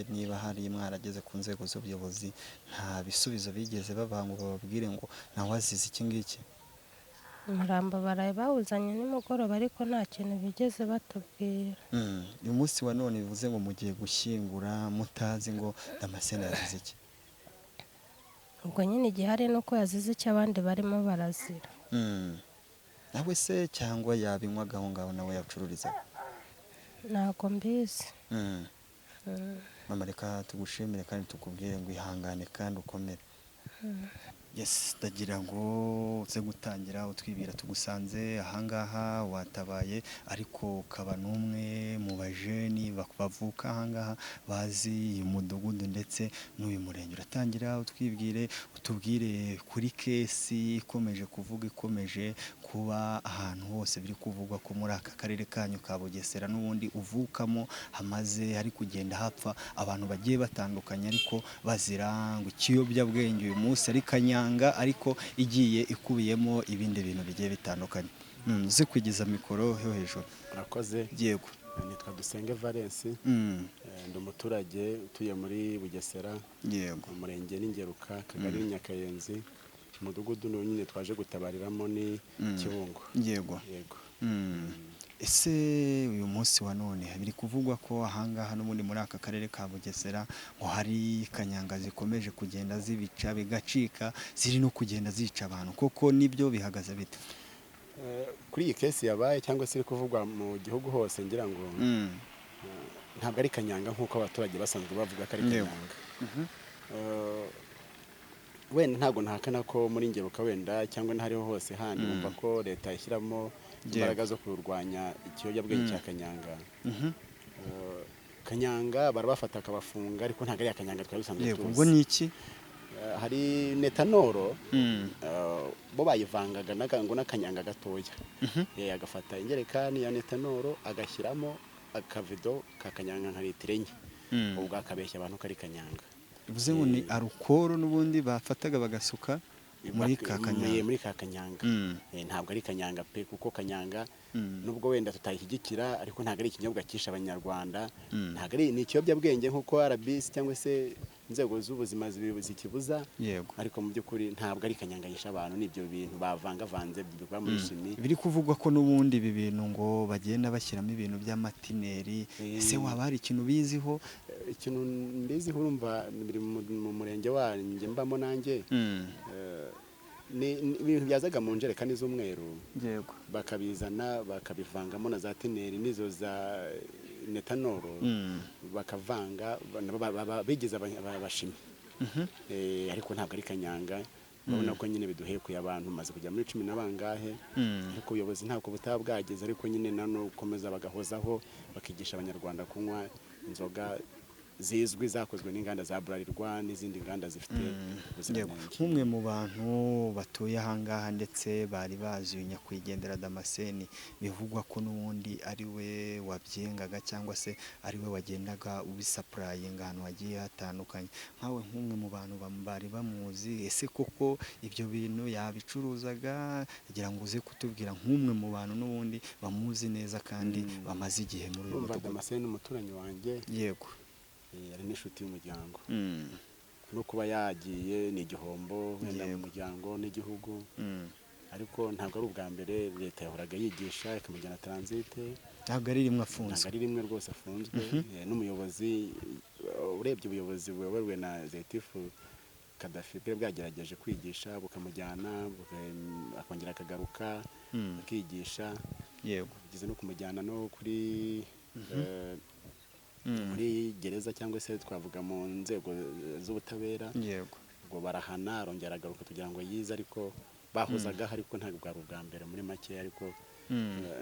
niba hari mwarageze ku nzego z'ubuyobozi nta bisubizo bigeze babaha ngo bababwire ngo nawe azize iki ngiki? Umurambo baraye bawuzanye nimugoroba, ariko nta kintu bigeze batubwira. Uyu munsi wa none bivuze ngo mugiye gushyingura mutazi ngo Damascene yazize iki? Ubwo nyine igihari nuko yazize icyo abandi barimo barazira. Nawe se cyangwa yabinywaga aho ngaho nawe yacururiza? Ntabwo mbizi. Mama, reka tugushimire kandi tukubwire ngo ihangane kandi ukomere. Yes, ndagira ngo uze gutangira utwibira. Tugusanze ahangaha watabaye, ariko ukaba n'umwe mu bajeni bavuka ahangaha bazi uyu mudugudu ndetse n'uyu murenge. Uratangira utwibwire, utubwire kuri kesi ikomeje kuba ahantu hose biri kuvugwa ko muri aka karere kanyu ka Bugesera n'ubundi uvukamo hamaze hari kugenda hapfa abantu bagiye batandukanye, ariko bazira ngo ikiyobyabwenge uyu munsi ari kanyanga, ariko igiye ikubiyemo ibindi bintu bigiye bitandukanye. Uze kwigiza mikoro yo hejuru. Murakoze. Yego. Nitwa Dusenge Valence. Ndi umuturage utuye muri Bugesera. Yego. Umurenge n'Ingeruka, Kagari Nyakayenzi. Umudugudu nyine twaje gutabariramo ni Kibungo. Yego. Yego. Ese uyu munsi wa none biri kuvugwa ko ahangaha n'ubundi muri aka karere ka Bugesera ngo hari kanyanga zikomeje kugenda zibica bigacika, ziri no kugenda zica abantu, koko nibyo bihagaze bite? Kuri iyi kesi yabaye cyangwa se iri kuvugwa mu gihugu hose, ngira ngo ntabwo ari kanyanga nk'uko abaturage basanzwe bavuga ko ari kanyanga. Wenda ntabwo ntahakana ko muri Ngeruka wenda cyangwa n'ahariho hose handi bumva ko leta ishyiramo imbaraga zo kurwanya ikiyobyabwenge cya kanyanga. Kanyanga barabafata akabafunga, ariko ntabwo ari akanyanga twari dusanzwe tuzi. Ubwo ni iki? Hari netanoro, bo bayivangaga ngo n'akanyanga gatoya. Agafata injerekani ya netanoro agashyiramo akavido ka kanyanga nka litiro 4, ubwo akabeshya abantu ko ari kanyanga. Bivuze ngo ni alukoro n'ubundi bafataga bagasuka muri ka kanyanga. Ntabwo ari kanyanga pe, kuko kanyanga nubwo wenda tutayishyigikira, ariko ntabwo ari ikinyobwa cyishe abanyarwanda. Ntabwo ari ni ikiyobyabwenge nk'uko RBC cyangwa se inzego z'ubuzima zikibuza yego ariko mu by'ukuri ntabwo ari kanyanga yisha abantu n'ibyo bintu bavangavanze biba muri shimi biri kuvugwa ko n'ubundi ibi bintu ngo bagenda bashyiramo ibintu by'amatineri ese waba hari ikintu biziho ikintu mbiziho urumva biri mu murenge wanjye mbamo nanjye ni ibintu byazaga mu njerekani z'umweru yego bakabizana bakabivangamo na za tineri n'izo za netanoro bakavanga bigeze abashimi ariko ntabwo ari kanyanga urabona ko nyine biduhekuye abantu maze kujya muri 10 na bangahe ariko ubuyobozi ntabwo butaba bwageze ariko nyine nano ukomeza bagahozaho bakigisha abanyarwanda kunywa inzoga zizwi zakozwe n'inganda za Bralirwa n'izindi nganda zifite ubuziranenge. Nk'umwe mu bantu batuye ahangaha ndetse bari bazi nyakwigendera Damascene bivugwa ko n'ubundi ari we wabyengaga cyangwa se ari we wagendaga ubisapurayinga ahantu hagiye hatandukanye nkawe nk'umwe mu bantu bari bamuzi ese koko ibyo bintu yabicuruzaga kugira ngo uze kutubwira nk'umwe mu bantu n'ubundi bamuzi neza kandi bamaze igihe muri uyu mudugudu. Damascene umuturanyi wanjye yego ari n'inshuti y'umuryango no kuba yagiye ni igihombo wenda mu muryango n'igihugu ariko ntabwo ari ubwa mbere leta yahoraga yigisha ikamujyana transite ntabwo ari rimwe afunzwe ntabwo ari rimwe rwose afunzwe n'umuyobozi urebye ubuyobozi buyoborwe na Zetifu Kadafi bwagerageje kwigisha bukamujyana akongera akagaruka akigisha yego bigeze no kumujyana no kuri muri gereza cyangwa se twavuga mu nzego z'ubutabera yego ngo barahana arongera agaruka kugira ngo yize ariko bahuzaga ariko ntabwo bwari ubwa mbere muri make ariko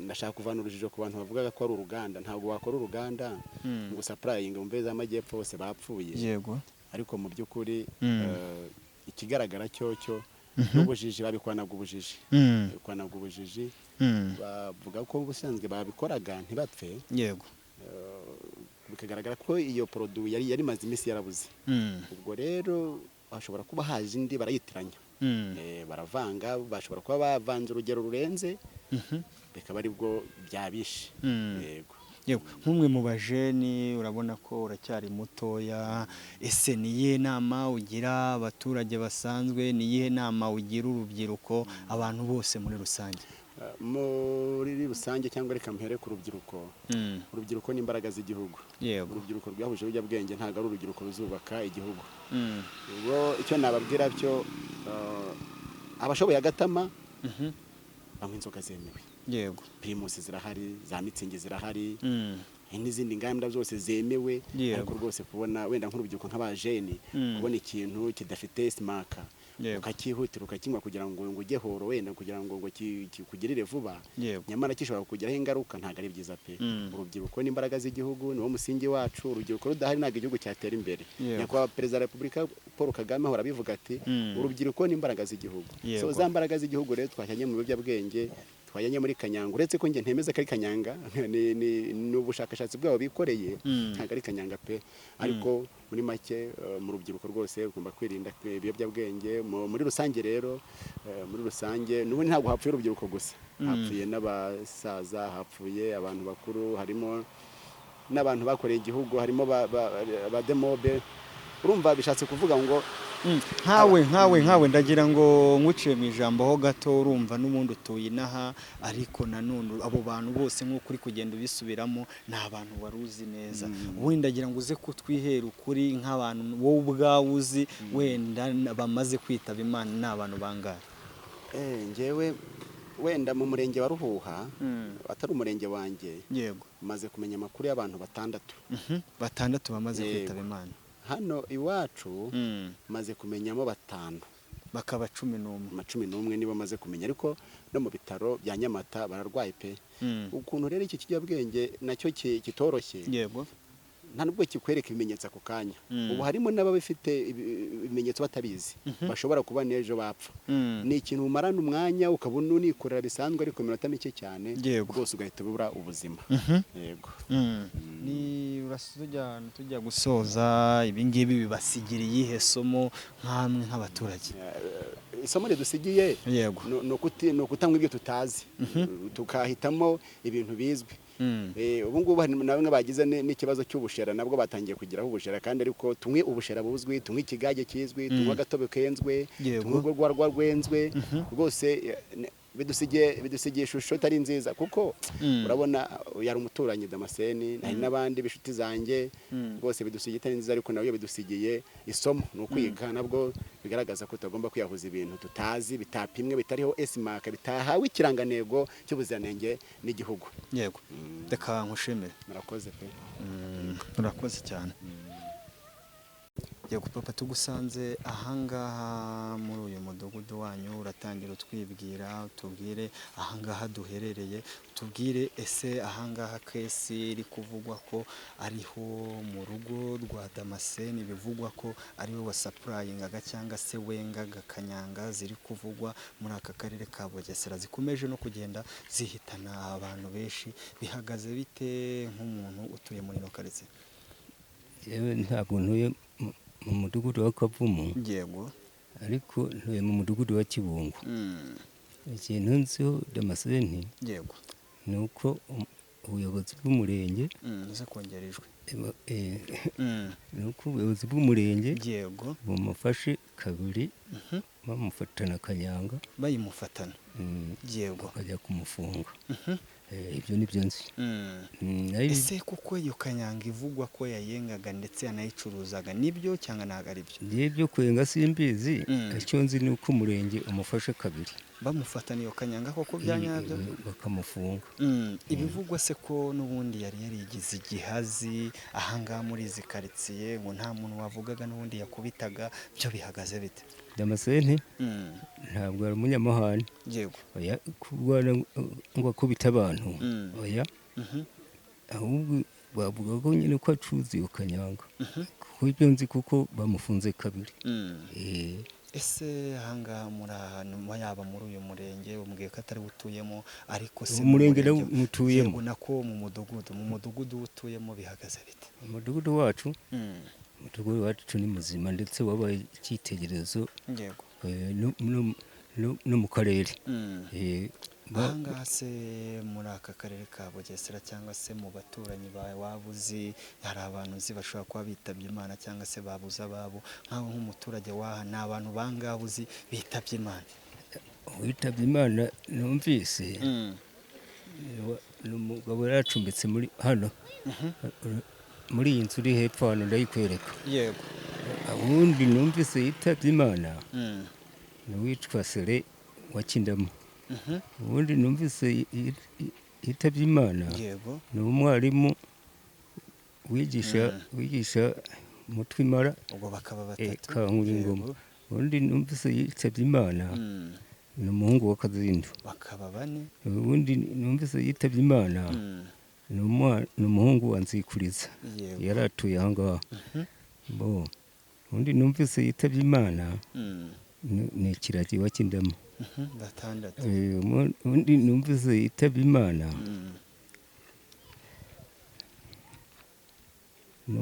ndashaka kuvana urujijo ku bantu bavugaga ko ari uruganda ntabwo wakora uruganda ngo supplying mu mbeza y'amajyepfo bose bapfuye yego ariko mu by'ukuri ikigaragara cyo n'ubujiji babikwanaga ubujiji bavuga ko ubusanzwe babikoraga ntibapfe yego bikagaragara ko iyo produit yari maze iminsi yarabuze ubwo rero bashobora kuba haje indi barayitiranya baravanga bashobora kuba bavanze urugero rurenze bikaba ari bwo byabishe yego nk'umwe mu bajeni urabona ko uracyari mutoya ese ni iyihe nama ugira abaturage basanzwe ni iyihe nama ugira urubyiruko abantu bose muri rusange muri rusange cyangwa reka mpere ku urubyiruko ni imbaraga z'igihugu urubyiruko rwahuje ibiyobyabwenge ntabwo ari urubyiruko ruzubaka igihugu ubwo icyo nababwira byo abashoboye agatama banywa inzoga zemewe yego primus zirahari za mitsingi zirahari n'izindi nganda zose zemewe ariko rwose kubona wenda nk'urubyiruko nk'abajeni kubona ikintu kidafite simaka ukakihutira ukakinywa kugira ngo ujye horo wenda kugira ngo kikugirire vuba nyamara kishobora kugiraho ingaruka ntabwo ari byiza pe urubyiruko n'imbaraga z'igihugu niwo musingi wacu urubyiruko rudahari ntabwo igihugu cyatera imbere nyakubahwa perezida wa repubulika Paul Kagame ahora abivuga ati urubyiruko n'imbaraga z'igihugu so za mbaraga z'igihugu rero twajyanye mu biyobyabwenge twajyanye muri kanyanga uretse ko njye ntemeza ko ari kanyanga ni ubushakashatsi bwabo bikoreye ntabwo ari kanyanga pe ariko muri make mu rubyiruko rwose ugomba kwirinda ibiyobyabwenge muri rusange rero muri rusange n'ubundi ntabwo hapfuye urubyiruko gusa hapfuye n'abasaza hapfuye abantu bakuru harimo n'abantu bakoreye igihugu harimo ba demobe urumva bishatse kuvuga ngo nkawe ndagira ngo nkuciye mu ijambo ho gato urumva n'ubundi utuye inaha ariko nanone abo bantu bose nk'uko uri kugenda ubisubiramo ni abantu wari uzi neza ubundi ndagira ngo uze kutwihera ukuri nk'abantu wowe ubwawe uzi wenda bamaze kwitaba Imana ni abantu bangahe njyewe wenda mu murenge wa Ruhuha atari umurenge wanjye yego maze kumenya amakuru y'abantu batandatu bamaze kwitaba Imana hano iwacu maze kumenyamo 5 bakaba 11 nibo maze kumenya ariko no mu bitaro bya Nyamata bararwaye pe ukuntu rero iki kiyobyabwenge nacyo kitoroshye yego nta nubwo kikwereka ibimenyetso ako kanya ubu harimo n'ababifite ibimenyetso batabizi bashobora kuba n'ejo bapfa ni ikintu umarana umwanya ukabona unikorera bisanzwe ariko minota mike cyane rwose ugahita ubura ubuzima yego ni tujya gusoza ibingibi bibasigira iyihe somo nk'amwe nk'abaturage isomo ridusigiye yego no kutanywa ibyo tutazi tukahitamo ibintu bizwi ubu ngubu hari na bamwe bagize n'ikibazo cy'ubushera nabwo batangiye kugiraho ubushera kandi ariko tumwe ubushera buzwi, tumwe ikigage kizwi, tumwe agatobe kenzwe, tumwe urwarwa rwenzwe, rwose bidusigiye ishusho itari nziza kuko urabona yari umuturanyi Damascene, hari n'abandi b'inshuti zanjye rwose bidusigiye itari nziza, ariko nawe bidusigiye isomo ni ukwiga nabwo bigaragaza ko tutagomba kwiyahuza ibintu tutazi, bitapimwe, bitariho esimaka, bitahawe ikirangantego cy'ubuziranenge n'igihugu. Yego, reka nkushimire. Murakoze pe. Murakoze cyane. Yego papa, tugusanze ahangaha muri uyu mudugudu wanyu, uratangira utwibwira, utubwire ahangaha duherereye, utubwire ese ahangaha kesi iri kuvugwa ko ariho mu rugo rwa Damascene, bivugwa ko ariwe wasapurayingaga cyangwa se wengaga kanyanga ziri kuvugwa muri aka karere ka Bugesera, zikomeje no kugenda zihitana abantu benshi, bihagaze bite nk'umuntu utuye muri ino karitsiye? Yewe ntabwo ntuye mu mudugudu wa Kavumu, yego, ariko ntuye mu mudugudu wa Kibungo. Ikintu nziho Damascene, yego, ni uko ubuyobozi bw'umurenge uze kongerejwe, ni uko ubuyobozi bw'umurenge yego bumufashe kabiri, bamufatana kanyanga, bayimufatana, yego, bakajya kumufunga. Ibyo nibyo nzi. Ese kuko iyo kanyanga ivugwa ko yayengaga ndetse yanayicuruzaga, nibyo cyangwa ntabwo ari byo? Nibyo kwenga simbizi, icyo nzi ni uko umurenge umufashe kabiri, bamufatana iyo kanyanga koko bya nyabyo, bakamufunga. Ibivugwa se ko n'ubundi yari yarigize igihazi ahangaha muri izi karitsiye, ngo nta muntu wavugaga n'ubundi yakubitaga, byo bihagaze bite? Damascene ntabwo ari umunyamahane, yego, oya kurwana ngo akubita abantu, oya, ahubwo bavuga ko nyine ko acuruza iyo kanyanga, kuko ibyo nzi kuko bamufunze kabiri. Ese ahangaha muri ahantu yaba muri uyu murenge, umbwiye ko atari utuyemo, ariko se umurenge mutuyemo nako mu mudugudu utuyemo bihagaze bite? Umudugudu wacu ni muzima ndetse wabaye icyitegererezo, yego, no mu karere. ahangaha se muri aka karere ka Bugesera cyangwa se mu baturanyi bawe waba uzi, hari abantu uzi bashobora kuba bitabye Imana cyangwa se babuze ababo, nkaho nk'umuturage waha ni abantu bangahe uzi bitabye Imana? Witabye Imana numvise ni umugabo yaracumbitse muri hano, muri iyi nzu iri hepfo hano ndayikwereka, yego, ubundi numvise yitabye Imana ni uwitwa Sere wa Kindamo. Ubundi numvise yitabye Imana, yego, ni umwarimu wigisha Mutwimara, ubwo bakaba batatu, Kankuringoma. Ubundi numvise yitabye Imana ni umuhungu wa Kazindu, bakaba bane. Ubundi numvise yitabye Imana ni umuhungu wa Nzikuriza, yari atuye ahangaha. Ubundi numvise yitabye Imana ni Kiragi wa Kindamo. Batandatu. Ubundi numvise yitabye Imana ni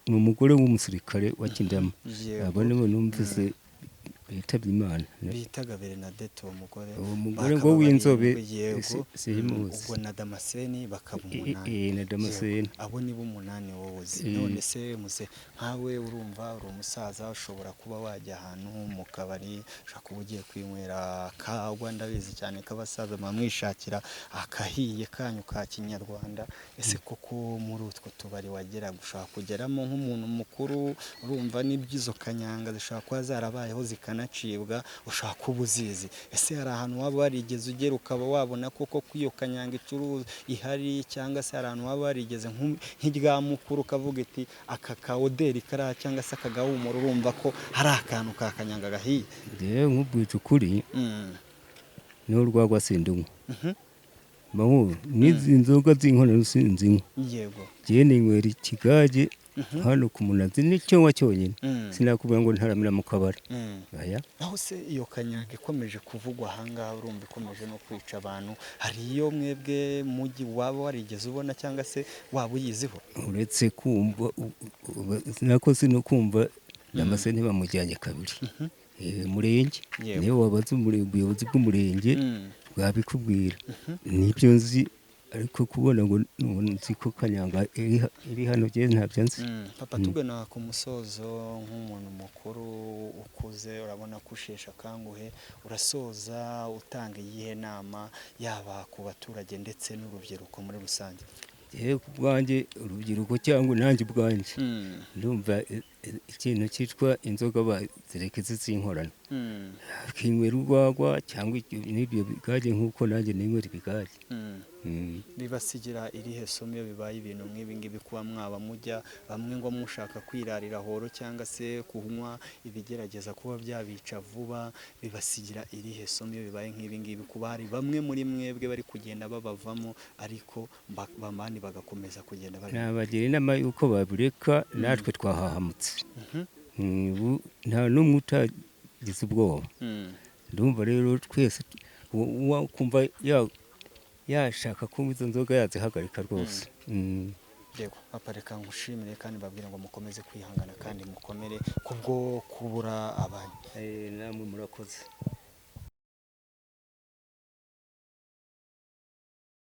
umugore w'umusirikare wa Kindamo. Abo nibo numvise bitabye Imana. Bitaga Bernadette, uwo mugore ngo w'inzobe, ubwo na Damascene bakaba umunani. Na Damascene. Abo nibo umunani wowe uzi. None se muze nkawe urumva uri umusaza, ushobora kuba wajya ahantu mu kabari, ushobora kuba ugiye kwinywera kagwa, ndabizi cyane ko abasaza bamwishakira akahiye kanyu ka kinyarwanda. Ese koko muri utwo tubari wagera gushaka kugeramo nk'umuntu mukuru, urumva n'iby'izo kanyanga zishobora kuba zarabayeho zikanacibwa, ushaka kuba uzizi. Ese hari ahantu waba warigeze ugera ukaba wabona koko ko iyo kanyanga icuruza ihari, cyangwa se hari ahantu waba warigeze nk'irya mukuru ukavuga iti aka ka oderi kariya cyangwa se aka gahumuro, urumva ko hari akantu ka kanyanga gahiye? Rero nk'ubwica ukuri n'urwagwa sindunywa, n'izi nzoga z'inkorano sinzinywa. Yego, njyewe ninywera ikigage hano ku Munazi n'icyo cyonyine, sinakubwira ngo ntaramira mu kabari. Aho se iyo kanyanga ikomeje kuvugwa ahangaha, urumva ikomeje no kwica abantu, hari iyo mwebwe mujyi waba warigeze ubona cyangwa se waba uyiziho? Uretse kumva nako no kumva Damascene bamujyanye kabiri murenge, niyo wabaza ubuyobozi bw'umurenge bwabikubwira. Nibyo nzi ariko kubona ngo nzi ko kanyanga iri hano je ntabyo nzi. Papa tugana ku musozo nk'umuntu mukuru ukuze urabona kushesha kanguhe urasoza utanga iyihe nama yaba ku baturage ndetse n'urubyiruko muri rusange? Kubwanjye urubyiruko cyangwa nanjye ubwanjye ndumva ikintu cyitwa inzoga bazireke z'inkorano kinywera urwagwa cyangwa n'ibyo bigage nk'uko nanjye ninywera ibigage. Bibasigira irihe somo iyo bibaye ibintu nk'ibi ngibi kuba mwaba mujya bamwe ngo mushaka kwirarira horo cyangwa se kunywa ibigerageza kuba byabica vuba, bibasigira irihe somo iyo bibaye nk'ibi ngibi kuba hari bamwe muri mwebwe bari kugenda babavamo ariko bamani bagakomeza kugenda nabagira inama yuko babireka natwe twahahamutse. Nta n'umwe utagize ubwoba. Ndumva rero twese kumva yashaka kunywa izo nzoga yazihagarika rwose. Yego papa reka nkushimire kandi babwira ngo mukomeze kwihangana kandi mukomere kubwo kubura abanyu. Namwe murakoze.